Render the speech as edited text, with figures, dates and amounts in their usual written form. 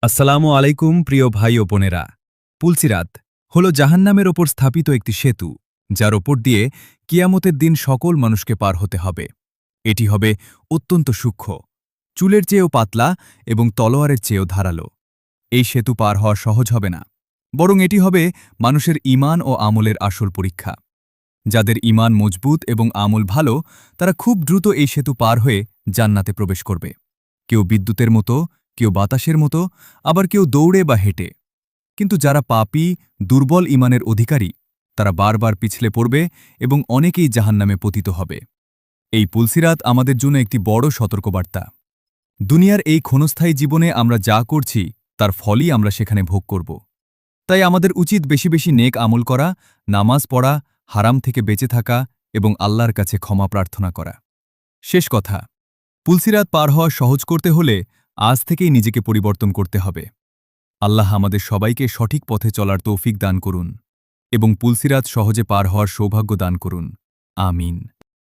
আসসালামু আলাইকুম প্রিয় ভাই ও বোনেরা। পুলসিরাত হল জাহান্নামের ওপর স্থাপিত একটি সেতু, যার ওপর দিয়ে কিয়ামতের দিন সকল মানুষকে পার হতে হবে। এটি হবে অত্যন্ত সূক্ষ্ম, চুলের চেয়েও পাতলা এবং তলোয়ারের চেয়েও ধারালো। এই সেতু পার হওয়া সহজ হবে না, বরং এটি হবে মানুষের ঈমান ও আমলের আসল পরীক্ষা। যাদের ঈমান মজবুত এবং আমল ভালো, তারা খুব দ্রুত এই সেতু পার হয়ে জান্নাতে প্রবেশ করবে। কেউ বিদ্যুতের মতো, কেউ বাতাসের মতো, আবার কেউ দৌড়ে বা হেঁটে। কিন্তু যারা পাপী, দুর্বল ঈমানের অধিকারী, তারা বারবার পিছলে পড়বে এবং অনেকেই জাহান্নামে পতিত হবে। এই পুলসিরাত আমাদের জন্য একটি বড় সতর্কবার্তা। দুনিয়ার এই ক্ষণস্থায়ী জীবনে আমরা যা করছি, তার ফলই আমরা সেখানে ভোগ করব। তাই আমাদের উচিত বেশি বেশি নেক আমল করা, নামাজ পড়া, হারাম থেকে বেঁচে থাকা এবং আল্লাহর কাছে ক্ষমা প্রার্থনা করা। শেষ কথা, পুলসিরাত পার হওয়া সহজ করতে হলে আজ থেকেই নিজেকে পরিবর্তন করতে হবে। আল্লাহ আমাদের সবাইকে সঠিক পথে চলার তৌফিক দান করুন এবং পুলসিরাত সহজে পার হওয়ার সৌভাগ্য দান করুন। আমিন।